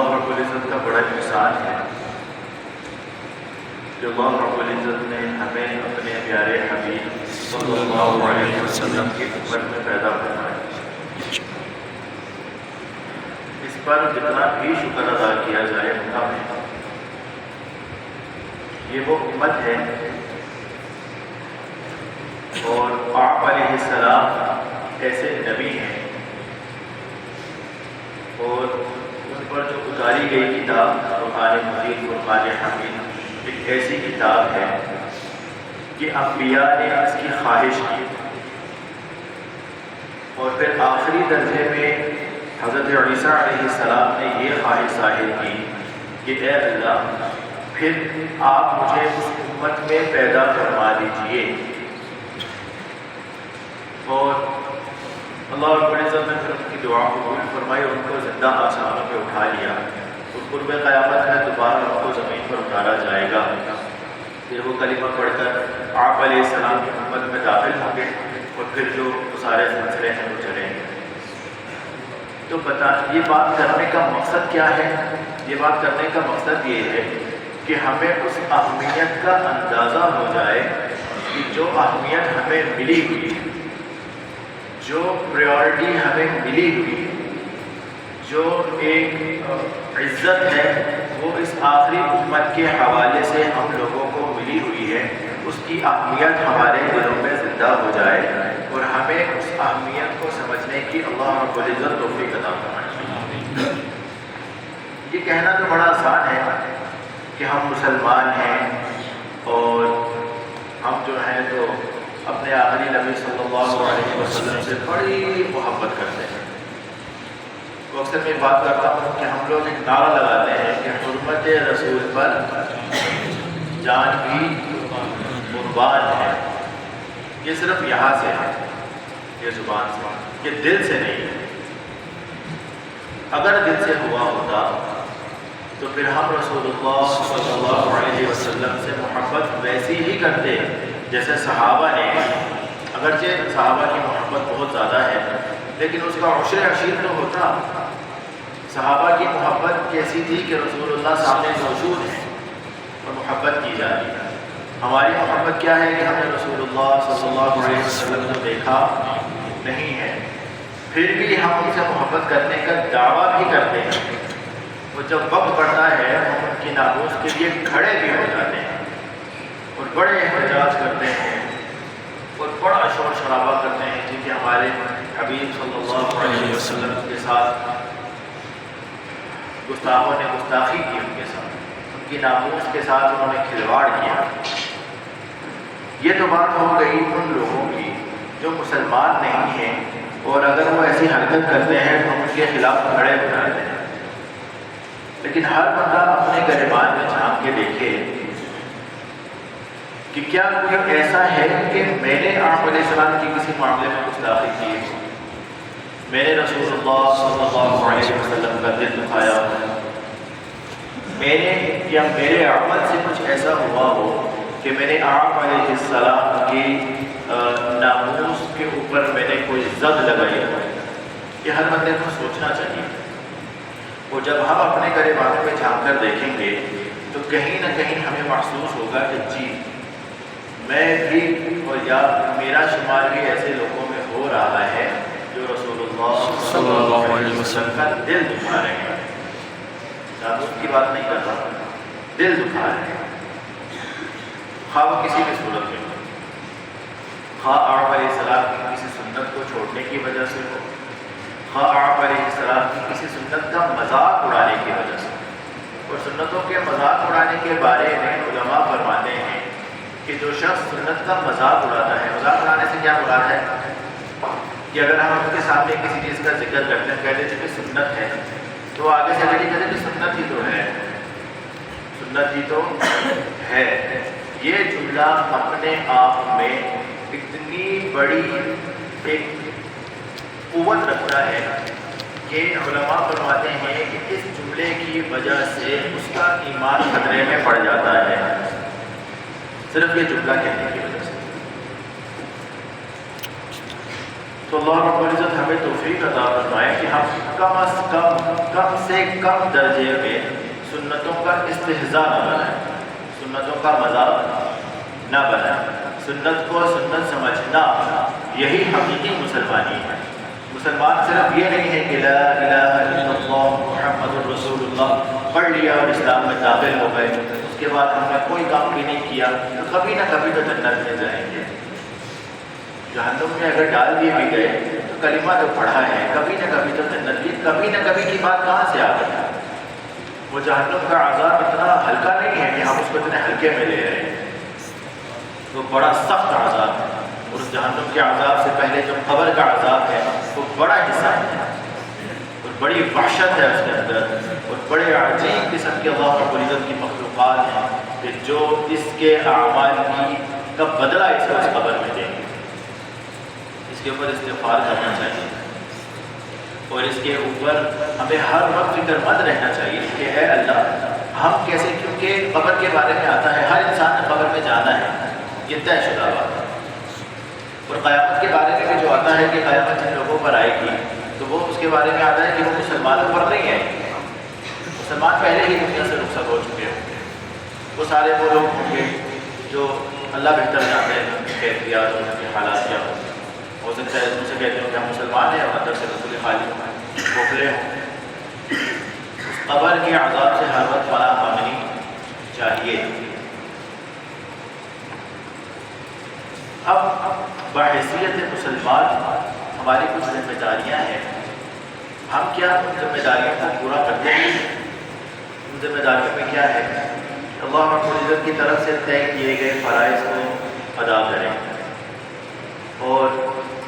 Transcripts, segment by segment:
اللہ رب العزت کا بڑا احسان ہے کہ اللہ رب العزت نے ہمیں اپنے پیارے حبیب صلی اللہ علیہ وسلم کی امت میں پیدا فرمایا۔ اس پر جتنا بھی شکر ادا کیا جائے کم ہے۔ یہ وہ امت ہے اور آپ علیہ السلام ایسے نبی ہیں اور ان پر جو اتاری گئی کتاب قرآن مجید فرقان حمید ایک ایسی کتاب ہے کہ انبیاء نے اس کی خواہش کی اور پھر آخری درجے میں حضرت عیسیٰ علیہ السلام نے یہ خواہش ظاہر کی کہ اے اللہ پھر آپ مجھے اس امت میں پیدا فرما دیجئے، اور اللہ رب العزت نے پھر ان کی دعا قبول فرمائی اور ان کو زندہ آسمانوں پہ اٹھا لیا اور قرب قیامت میں دوبارہ ان کو زمین پر اتارا جائے گا۔ پھر وہ کلمہ پڑھ کر آپ علیہ السلام کی امت میں داخل ہوں گے اور پھر جو سارے سلسلے ہیں وہ چلیں گے۔ تو یہ بات کرنے کا مقصد کیا ہے؟ یہ بات کرنے کا مقصد یہ ہے کہ ہمیں اس اہمیت کا اندازہ ہو جائے کہ جو اہمیت ہمیں ملی ہوئی، جو پریورٹی ہمیں ملی ہوئی، جو ایک عزت ہے وہ اس آخری امت کے حوالے سے ہم لوگوں کو ملی ہوئی ہے، اس کی اہمیت ہمارے دلوں میں زندہ ہو جائے اور ہمیں اس اہمیت کو سمجھنے کی اللہ رب العزت توفیق عطا فرمائے۔ یہ کہنا تو بڑا آسان ہے کہ ہم مسلمان ہیں اور ہم جو ہیں تو اپنے آخری نبی صلی اللہ علیہ وسلم سے بڑی محبت کرتے ہیں۔ تو اکثر میں بات کرتا ہوں کہ ہم لوگ ایک نعرہ لگاتے ہیں کہ حرمت رسول پر جان بھی قربان ہے۔ یہ صرف یہاں سے ہے، یہ زبان سے، یہ دل سے نہیں ہے۔ اگر دل سے ہوا ہوتا تو پھر ہم رسول اللہ صلی اللہ علیہ وسلم سے محبت ویسی ہی کرتے جیسے صحابہ نے۔ اگرچہ صحابہ کی محبت بہت زیادہ ہے لیکن اس کا عشر عشیر تو ہوتا۔ صحابہ کی محبت کیسی تھی کہ رسول اللہ سامنے موجود ہیں اور محبت کی جا رہی ہے۔ ہماری محبت کیا ہے کہ ہم نے رسول اللہ صلی اللہ علیہ وسلم کو دیکھا نہیں ہے، پھر بھی ہم ان سے محبت کرنے کا دعویٰ بھی کرتے ہیں، اور جب وقت پڑتا ہے ہم ان کی ناموس کے لیے کھڑے بھی ہو جاتے ہیں اور بڑے احتجاج کرتے ہیں اور بڑا شور شرابہ کرتے ہیں کہ ہمارے حبیب صلی اللہ علیہ وسلم کے ساتھ گستاخوں نے گستاخی کی، ان کے ساتھ ان کی ناموس کے ساتھ انہوں نے کھلواڑ کیا۔ یہ تو بات ہو گئی ان لوگوں کی جو مسلمان نہیں ہیں، اور اگر وہ ایسی حرکت کرتے ہیں تو ہم ان کے خلاف کھڑے ہو جاتے ہیں۔ لیکن ہر بندہ اپنے گریبان میں جھانک کے دیکھے کہ کیا کوئی ایسا ہے کہ میں نے آپ علیہ السلام کی کسی معاملے میں گستاخی کی، میں نے رسول اللہ صلی اللہ علیہ وسلم کا دل دکھایا، میں نے یا میرے عمل سے کچھ ایسا ہوا ہو کہ میں نے آپ علیہ السلام کی ناموس کے اوپر میں نے کوئی زد لگائی ہو؟ یہ ہر بندے کو سوچنا چاہیے۔ اور جب ہم اپنے گریبانوں میں جھانک کر دیکھیں گے تو کہیں نہ کہیں ہمیں محسوس ہوگا کہ جی میں بھی اور یا میرا شمار بھی ایسے لوگوں میں ہو رہا ہے جو رسول اللہ صلی اللہ علیہ وسلم کا دل دکھا رہے ہیں۔ ناموس کی بات نہیں کرتا، دل دکھا رہے ہیں، خواہ وہ کسی بھی صورت میں ہو، خواہ آپ علیہ السلام کی کسی سنت کو چھوڑنے کی وجہ سے ہو، خواہ آپ علیہ السلام کی کسی سنت کا مذاق اڑانے کی وجہ سے۔ اور سنتوں کے مذاق اڑانے کے بارے میں علماء فرماتے ہیں کہ جو شخص سنت کا مذاق اڑاتا ہے، مذاق اڑانے سے کیا مراد ہے کہ اگر ہم ان کے سامنے کسی چیز کا ذکر کرتے ہیں، کہتے ہیں کہ سنت ہے، تو آگے سے اگر یہ کہتے ہیں کہ سنت ہی تو ہے، سنت ہی تو ہے، یہ جملہ اپنے آپ میں اتنی بڑی ایک قوت رکھتا ہے کہ علماء فرماتے ہیں کہ اس جملے کی وجہ سے اس کا ایمان خطرے میں پڑ جاتا ہے، صرف یہ جملہ کہنے کی وجہ سے۔ تو اللہ رب العزت ہمیں توفیق عطا فرمائے کہ ہم کم از کم سے سے کم درجے میں سنتوں کا استہزاء نہ بنائیں، سنتوں کا مذاق نہ بنائیں۔ سنت کو سنت سمجھنا یہی حقیقی مسلمانی ہے۔ مسلمان صرف یہ نہیں ہے کہ لا الہ الا اللہ محمد الرسول اللہ پڑھ لیا اور اسلام میں داخل ہو گئے، اس کے بعد ہم نے کوئی کام بھی نہیں کیا تو کبھی نہ کبھی تو جنت میں جائیں گے۔ جہنم میں اگر ڈال دیے بھی گئے تو کلمہ تو پڑھا ہے، کبھی نہ کبھی تو جنت کی، کبھی نہ کبھی کی بات کہاں سے آ گئی؟ وہ جہنم کا عذاب اتنا ہلکا نہیں ہے کہ ہم اس کو اتنے ہلکے میں لے رہے ہیں، وہ بڑا سخت عذاب ہے۔ اور اس جہنم کے عذاب سے پہلے جو قبر کا عذاب ہے وہ بڑا حصہ ہے اور بڑی وحشت ہے اس کے اندر، اور بڑے عجیب قسم کے اللہ رب العزت کی مخلوقات ہیں کہ جو اس کے اعمال کا بدلہ اسے اس قبر میں دیں گے۔ اس کے اوپر استغفار کرنا چاہیے اور اس کے اوپر ہمیں ہر وقت فکر مند رہنا چاہیے کہ اے اللہ ہم کیسے، کیونکہ قبر کے بارے میں آتا ہے ہر انسان نے قبر میں جانا ہے، یہ طے شدہ بات ہے۔ اور قیامت کے بارے میں بھی جو آتا ہے کہ قیامت جن لوگوں پر آئے گی تو وہ اس کے بارے میں آتا ہے کہ وہ مسلمانوں پر نہیں آئے گی، مسلمان پہلے ہی دنیا سے رخصت ہو چکے ہوں گے۔ وہ سارے وہ لوگ ہوں گے جو اللہ بہتر جانتے ہیں ان کی کیفیات اور ان کی حالات کیا ہو سکتا ہے ان سے کہتے ہوں کہ ہم مسلمان ہیں اور اندر سے رسول خالی کھوکھلے ہوں۔ اس قبر کے عذاب سے ہر وقت پناہ مانگنی چاہیے۔ اب بحیثیت مسلمان ہماری کچھ ذمہ داریاں ہیں، ہم کیا ان ذمہ داریوں کو پورا کرتے ہیں؟ ان ذمہ داریوں میں کیا ہے؟ اللہ رب العزت کی طرف سے طے کیے گئے فرائض کو ادا کریں۔ اور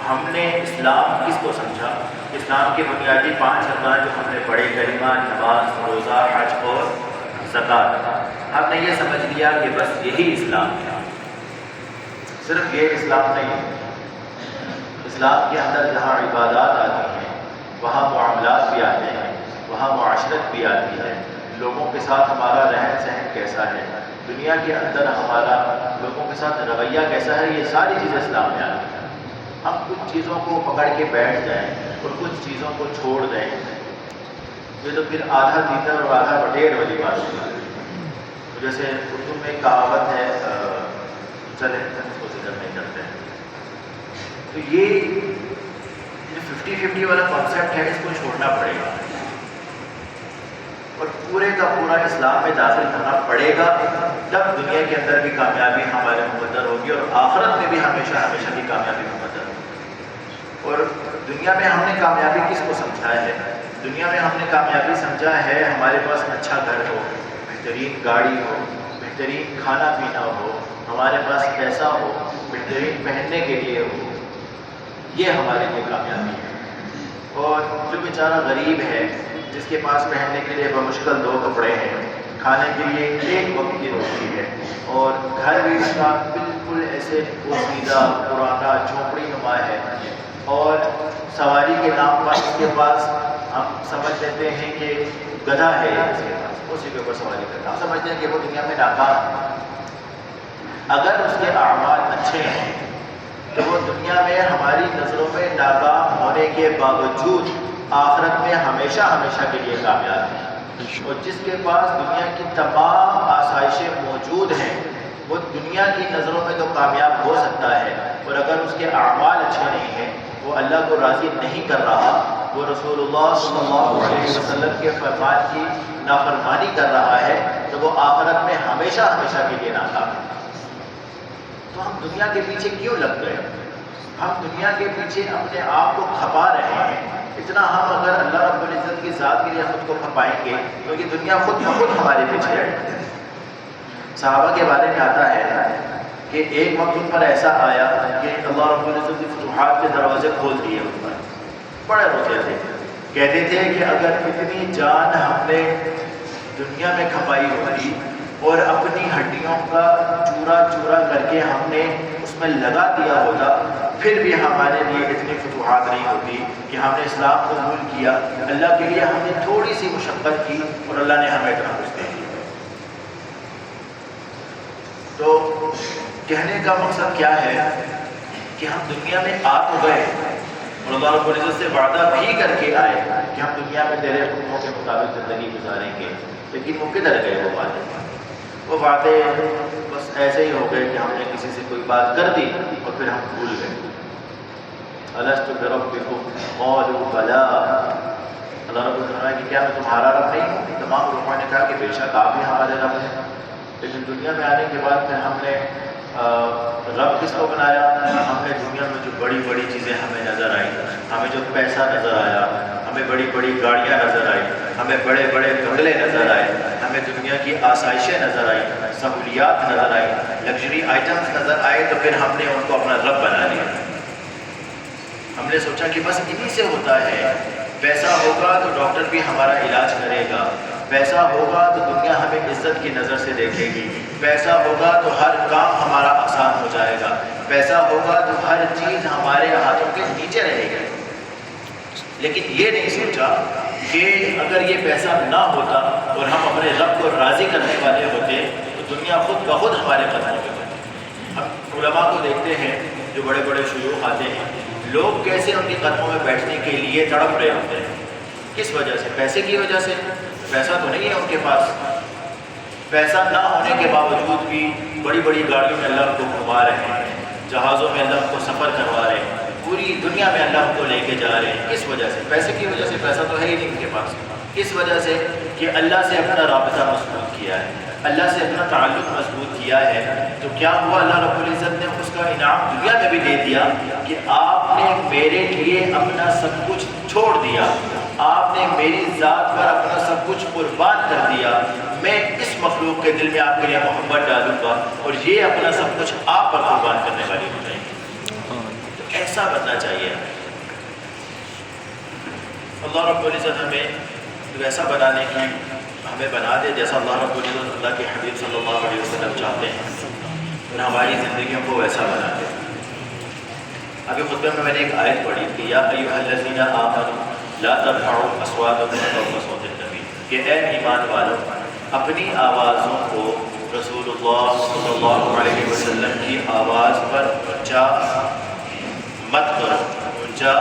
ہم نے اسلام کس کو سمجھا؟ اسلام کے بنیادی 5 ارکان جو ہم نے پڑھے، کلمہ، نماز، روزہ، حج اور زکوٰۃ، ہم نے یہ سمجھ لیا کہ بس یہی اسلام ہے۔ صرف یہ اسلام نہیں، اسلام کے اندر جہاں عبادات آتی ہیں وہاں معاملات بھی آتے ہیں، وہاں معاشرت بھی آتی ہے، لوگوں کے ساتھ ہمارا رہن سہن کیسا ہے، دنیا کے اندر ہمارا لوگوں کے ساتھ رویہ کیسا ہے، یہ ساری چیزیں اسلام میں آتی ہیں۔ ہم کچھ چیزوں کو پکڑ کے بیٹھ جائیں اور کچھ چیزوں کو چھوڑ دیں، یہ تو پھر آدھا تیتر اور آدھا بٹیر والی بات ہے۔ جیسے اردو میں کہاوت ہے چلے اس کو ذکر نہیں کرتے ہیں، تو یہ جو 50-50 والا کانسیپٹ ہے اس کو چھوڑنا پڑے گا اور پورے کا پورا اسلام میں داخل ہونا پڑے گا، تب دنیا کے اندر بھی کامیابی ہمارے مقدر ہوگی اور آخرت میں بھی ہمیشہ ہمیشہ کی کامیابی مقدر ہوگی۔ اور دنیا میں ہم نے کامیابی کس کو سمجھا ہے؟ دنیا میں ہم نے کامیابی سمجھا ہے ہمارے پاس اچھا گھر ہو، بہترین گاڑی ہو، بہترین کھانا پینا ہو، ہمارے پاس پیسہ ہو، بہترین پہننے کے لیے ہو، یہ ہمارے لیے کامیابی ہے۔ اور جو بیچارہ غریب ہے جس کے پاس پہننے کے لیے بمشکل 2 کپڑے ہیں، کھانے کے لیے 1 وقت کی روٹی ہے، اور گھر بھی اس کا بالکل ایسے پوشیدہ پرانا جھونپڑی نما ہے، اور سواری کے نام پر اس کے پاس ہم سمجھ لیتے ہیں کہ گدھا ہے اس کے پاس، اسی کے اوپر سواری کرتا، ہم سمجھتے ہیں کہ وہ دنیا میں ناکام ہے۔ اگر اس کے اعمال اچھے ہیں تو وہ دنیا میں ہماری نظروں میں ناکام ہونے کے باوجود آخرت میں ہمیشہ ہمیشہ کے لیے کامیاب ہے۔ اور جس کے پاس دنیا کی تمام آسائشیں موجود ہیں وہ دنیا کی نظروں میں تو کامیاب ہو سکتا ہے، اور اگر اس کے اعمال اچھے نہیں ہیں، وہ اللہ کو راضی نہیں کر رہا، وہ رسول اللہ صلی اللہ علیہ وسلم کے فرمان کی نافرمانی کر رہا ہے، تو وہ آخرت میں ہمیشہ ہمیشہ کے لیے ناکام ہے۔ تو ہم دنیا کے پیچھے کیوں لگ گئے؟ ہم دنیا کے پیچھے اپنے آپ کو کھپا رہے ہیں۔ اتنا ہم اگر اللہ رب العزت کی ذات کے لیے خود کو کھپائیں گے تو یہ دنیا خود بخود ہمارے پیچھے ہے۔ صحابہ کے بارے میں آتا ہے کہ ایک وقت ان پر ایسا آیا کہ اللہ رب العزت کی فتوحات کے دروازے کھول دیے ان پر، بڑے روتے تھے، کہتے تھے کہ اگر اتنی جان ہم نے دنیا میں کھپائی ہوتی اور اپنی ہڈیوں کا چورا چورا کر کے ہم نے اس میں لگا دیا ہوتا، پھر بھی ہمارے لیے اتنی فتوحات نہیں ہوتی کہ ہم نے اسلام قبول کیا، اللہ کے لیے ہم نے تھوڑی سی مشقت کی اور اللہ نے ہمیں اتنا کچھ دے دیا۔ تو کہنے کا مقصد کیا ہے کہ ہم دنیا میں آ تو گئے اور اللہ رب العزت سے وعدہ بھی کر کے آئے، کہ ہم دنیا میں تیرے حکموں کے مطابق زندگی گزاریں گے، لیکن وہ کدھر گئے وہ باتیں بس ایسے ہی ہو گئے کہ ہم نے کسی سے کوئی بات کر دی اور پھر ہم بھول گئے۔ الست بربکم قالوا بلی، اللہ رب نے فرمایا کہ کیا میں تمہارا رب نہیں ہوں؟ تمام لوگوں نے کہا کہ بے شک آپ ہی ہمارے رب ہیں، لیکن دنیا میں آنے کے بعد پھر ہم نے رب کس کو بنایا؟ ہم نے دنیا میں جو بڑی بڑی چیزیں ہمیں نظر آئیں، ہمیں جو پیسہ نظر آیا، ہمیں بڑی بڑی گاڑیاں نظر آئیں، ہمیں بڑے بڑے بنگلے نظر آئے، ہمیں دنیا کی آسائشیں نظر آئیں، سہولیات نظر آئیں، لگژری آئٹمس نظر آئے، تو پھر ہم نے ان کو اپنا رب بنا لیا۔ ہم نے سوچا کہ بس انہی سے ہوتا ہے، پیسہ ہوگا تو ڈاکٹر بھی ہمارا علاج کرے گا، پیسہ ہوگا تو دنیا ہمیں عزت کی نظر سے دیکھے گی، پیسہ ہوگا تو ہر کام ہمارا آسان ہو جائے گا، پیسہ ہوگا تو ہر چیز ہمارے ہاتھوں کے نیچے رہے گی۔ لیکن یہ نہیں سوچا کہ اگر یہ پیسہ نہ ہوتا اور ہم اپنے رب کو راضی کرنے والے ہوتے تو دنیا خود بخود ہمارے قدموں میں ہوتی۔ ہم علماء کو دیکھتے ہیں جو بڑے بڑے شیوخ آتے ہیں، لوگ کیسے ان کے قدموں میں بیٹھنے کے لیے تڑپ رہے ہوتے ہیں۔ کس وجہ سے؟ پیسے کی وجہ سے۔ پیسہ تو نہیں ہے ان کے پاس، پیسہ نہ ہونے کے باوجود بھی بڑی بڑی گاڑیوں میں اللہ کو گھما رہے ہیں، جہازوں میں اللہ کو سفر کروا رہے ہیں، پوری دنیا میں اللہ کو لے کے جا رہے ہیں۔ کس وجہ سے؟ پیسے کی وجہ سے۔ پیسہ تو ہے ہی نہیں ان کے پاس۔ کس وجہ سے؟ کہ اللہ سے اپنا رابطہ مضبوط کیا ہے، اللہ سے اپنا تعلق مضبوط کیا ہے۔ تو کیا ہوا؟ اللہ رب العزت نے اس کا انعام دنیا میں بھی دے دیا کہ آپ نے میرے لیے اپنا سب کچھ چھوڑ دیا، آپ نے میری ذات پر اپنا سب کچھ قربان کر دیا، میں اس مخلوق کے دل میں آپ کے لیے محبت ڈالوں گا اور یہ اپنا سب کچھ آپ پر قربان کرنے والی ہو جائے گی۔ تو ایسا بننا چاہیے۔ اللہ رب العزت ہمیں ویسا بنانے کی ہمیں بنا دے جیسا اللہ رب العزت اللہ کے حبیب صلی اللہ علیہ وسلم چاہتے ہیں، اور ہماری زندگیوں کو ویسا بنا دے۔ ابھی خطبے میں نے ایک آیت پڑھی کہ یا ایھا الذین آمنوا لا ترفعوا اصواتکم فوق صوت النبی، کہ اے ایمان والو اپنی آوازوں کو رسول اللہ صلی اللہ علیہ وسلم کی آواز پر اونچا مت کرو، اونچا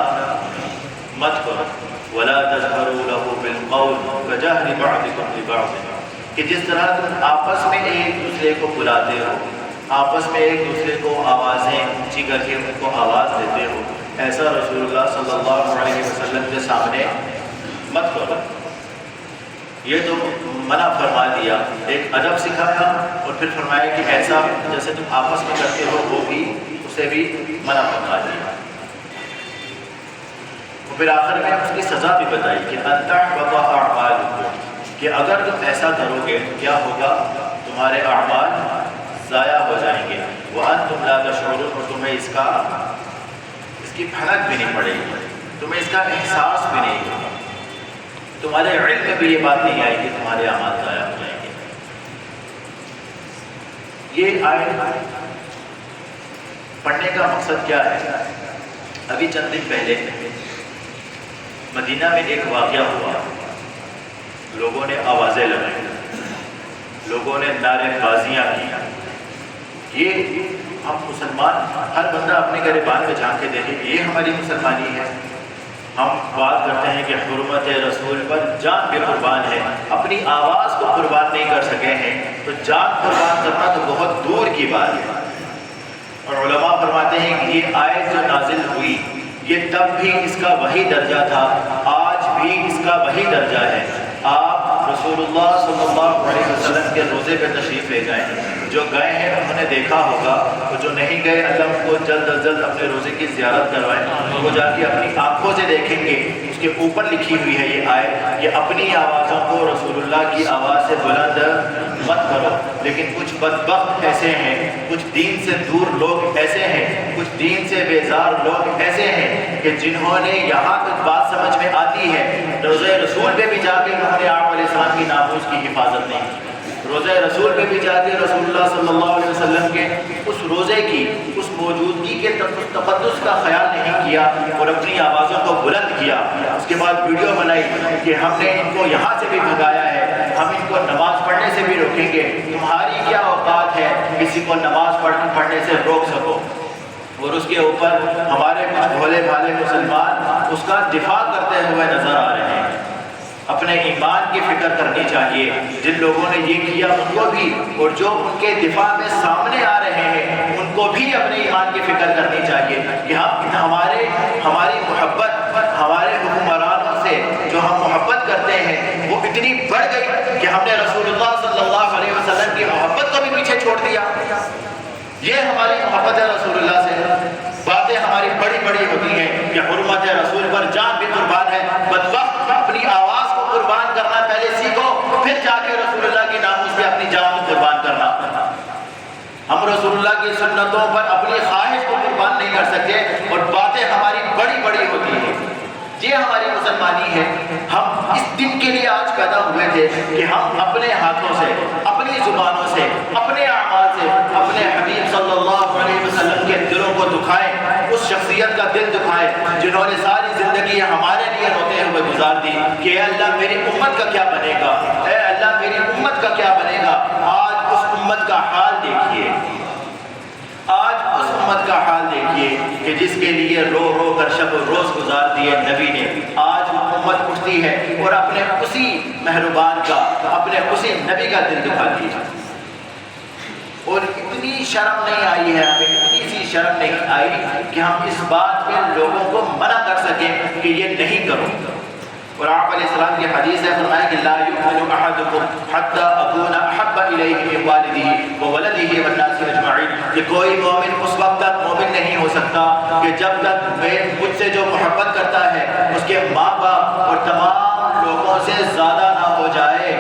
مت کرو۔ ولا تجهروا له بالقول كجهر بعضكم لبعض، کہ جس طرح تم آپس میں ایک دوسرے کو بلاتے ہو، آپس میں ایک دوسرے کو آوازیں اونچی کر کے ان کو آواز دیتے ہو، ایسا رسول اللہ صلی اللہ علیہ وسلم کے سامنے مت کرو۔ یہ تو منع فرما دیا، ایک ادب سکھایا اور پھر فرمایا کہ ایسا جیسے تم آپس میں کرتے ہو وہ بھی، اسے بھی منع فرما دیا۔ پھر آخر میں اس کی سزا بھی بتائی کہ ان تحبط اعمالکم، کہ اگر تم ایسا کرو گے کیا ہوگا؟ تمہارے اعمال ضائع ہو جائیں گے، وانتم لا تشعرون، اور تمہیں اس کی بھنک بھی نہیں پڑے گی، تمہیں اس کا احساس بھی نہیں ہوگا، تمہارے علم میں بھی یہ بات نہیں آئے گی تمہارے اعمال ضائع ہو جائیں گے۔ یہ آیت پڑھنے کا مقصد کیا ہے؟ ابھی چند دن پہلے مدینہ میں ایک واقعہ ہوا، لوگوں نے آوازیں لگائیں، لوگوں نے نعرے بازیاں کی۔ یہ ہم مسلمان، ہر بندہ اپنے گریبان میں جھانک کے دیکھے کہ یہ ہماری مسلمانی ہے۔ ہم بات کرتے ہیں کہ حرمت رسول پر جان بھی قربان ہے، اپنی آواز کو قربان نہیں کر سکے ہیں تو جان قربان کرنا تو بہت دور کی بات ہے۔ اور علماء فرماتے ہیں کہ یہ آیت جو نازل ہوئی یہ تب بھی اس کا وہی درجہ تھا، آج بھی اس کا وہی درجہ ہے۔ آپ رسول اللہ صلی اللہ علیہ وسلم کے روزے پہ تشریف لے جائیں، جو گئے ہیں انہوں نے دیکھا ہوگا، اور جو نہیں گئے اللہ کو جلد از جلد اپنے روزے کی زیارت کروائیں، وہ جا کے اپنی آنکھوں سے دیکھیں گے۔ اس کے اوپر لکھی ہوئی ہے یہ آیت کہ اپنی آوازوں کو رسول اللہ کی آواز سے بلند مت کرو۔ لیکن کچھ بدبخت ایسے ہیں، کچھ دین سے دور لوگ ایسے ہیں، کچھ دین سے بیزار لوگ ایسے ہیں کہ جنہوں نے یہاں تک بات سمجھ میں آتی ہے روزہ رسول پہ بھی جا کے انہوں نے آپ علیہ السلام کی ناموس کی حفاظت نہیں کی، روزہ رسول پہ بھی جا کے رسول اللہ صلی اللہ علیہ وسلم کے اس روزے کی، اس موجودگی کے تقدس کا خیال نہیں کیا اور اپنی آوازوں کو بلند کیا۔ اس کے بعد ویڈیو بنائی کہ ہم نے ان کو یہاں سے بھی بھگایا ہے، ہم ان کو نماز پڑھنے سے بھی روکیں گے، تمہاری کیا اوقات ہے کسی کو نماز پڑھنے سے روک سکو؟ اور اس کے اوپر ہمارے کچھ بھولے بھالے مسلمان اس کا دفاع کرتے ہوئے نظر آ رہے ہیں۔ اپنے ایمان کی فکر کرنی چاہیے. جن لوگوں نے یہ کیا ان کو بھی، اور جو ان کے دفاع میں سامنے آ رہے ہیں ان کو بھی اپنے ایمان کی فکر کرنی چاہیے کہ ہماری محبت ہمارے حکمرانوں سے جو ہم محبت کرتے ہیں وہ اتنی بڑھ گئی کہ ہم نے رسول اللہ صلی اللہ علیہ وسلم کی محبت کو بھی پیچھے چھوڑ دیا. یہ ہماری محبت ہے رسول اللہ سے. باتیں ہماری بڑی بڑی ہوتی ہیں کہ حرمت رسول پر جان بھی قربان ہے. بدبخت اپنی آواز کو قربان کرنا پہلے سیکھو، پھر جا کے رسول اللہ کی ناموس پہ اپنی جان کو قربان کرنا. ہم رسول اللہ کی سنتوں پر اپنی خواہش کو قربان نہیں کر سکتے اور باتیں ہماری بڑی بڑی ہوتی ہیں. یہ ہماری مسلمانی ہے. ہم اس دن کے لیے آج پیدا ہوئے تھے کہ ہم اپنے ہاتھوں سے، اپنی زبانوں سے، اپنے اعمال سے اپنے حبیب صلی اللہ علیہ وسلم کے دلوں کو دکھائیں. اس شخصیت کا دل دکھائیں جنہوں نے ساری زندگی ہمارے لیے روتے ہوئے گزار دی کہ اے اللہ میری امت کا کیا بنے گا، اے اللہ میری امت کا کیا بنے گا. آج اس امت کا حال دیکھیے، آج اس امت کا حال دیکھیے کہ جس کے لیے رو رو کر شب و روز گزار دیے نبی نے. آج وہ امت اٹھتی ہے اور اپنے اسی مہربان کا، اپنے اسی نبی کا دل دکھاتی ہے. اور اتنی شرم نہیں آئی ہے ہمیں، اتنی سی شرم نہیں آئی کہ ہم اس بات پہ لوگوں کو منع کر سکیں کہ یہ نہیں کرو. اور آپ علیہ السلام کی حدیث ہے، فرمایا کہ لا یؤمن احدکم حتی اکون احب الیہ من والدہ وولدہ والناس اجمعین. کہ کوئی مومن اس وقت تک مومن نہیں ہو سکتا کہ جب تک مجھ سے جو محبت کرتا ہے اس کے ماں باپ اور تمام لوگوں سے زیادہ نہ ہو جائے.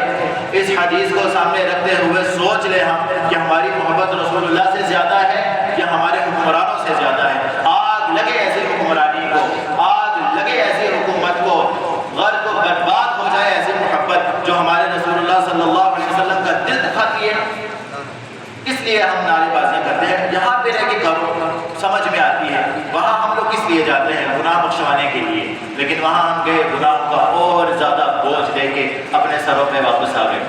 اس حدیث کو سامنے رکھتے ہوئے سوچ لیں ہم کہ ہماری محبت رسول اللہ سے زیادہ ہے یا ہمارے حکمرانوں سے زیادہ ہے. آگ لگے ایسی حکمرانی کو، آگ لگے ایسی حکومت کو، غرق و برباد ہو جائے ایسی محبت جو ہمارے رسول اللہ صلی اللہ علیہ وسلم کا دل دکھاتی ہے. اس لیے ہم نعرے بازی کرتے ہیں. یہاں پہ رہ کے کرو سمجھ میں آتی ہے، وہاں ہم لوگ کس لیے جاتے ہیں؟ گناہ بخشوانے کے لیے. لیکن وہاں ہم گئے گناہ کا اور زیادہ بوجھ لے کے اپنے سروں پہ واپس آ گئے.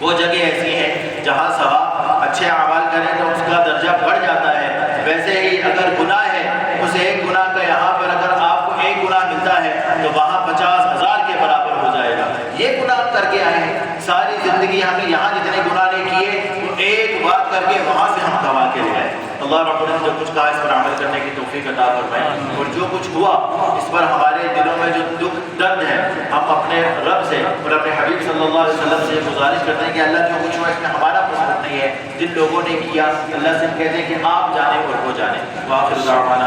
وہ جگہ ایسی ہیں جہاں ثواب اچھے اعمال کریں تو اس کا درجہ بڑھ جاتا ہے. ویسے ہی اگر گناہ ہے، اس ایک گناہ کا یہاں پر اگر آپ کو ایک گناہ ملتا ہے تو وہاں 50,000 کے برابر ہو جائے گا. یہ گناہ کر کے آئے ہیں، ساری زندگی ہم نے یہاں جتنے گناہ نہیں کیے وہ ایک بات کر کے وہاں سے ہم کما کے لے آئے. اللہ رب العزت جو کچھ کہا اس پر عمل کرنے کی توفیق عطا فرمائے، اور جو کچھ ہوا اس پر ہمارے دلوں میں جو دکھ درد ہے ہم اپنے رب سے اور اپنے حبیب صلی اللہ علیہ وسلم سے گزارش کرتے ہیں کہ اللہ جو کچھ ہوا اس میں ہمارا قصور نہیں ہے. جن لوگوں نے کیا اللہ سے کہتے ہیں کہ آپ جانے اور وہ جانے. وآخر دعوانا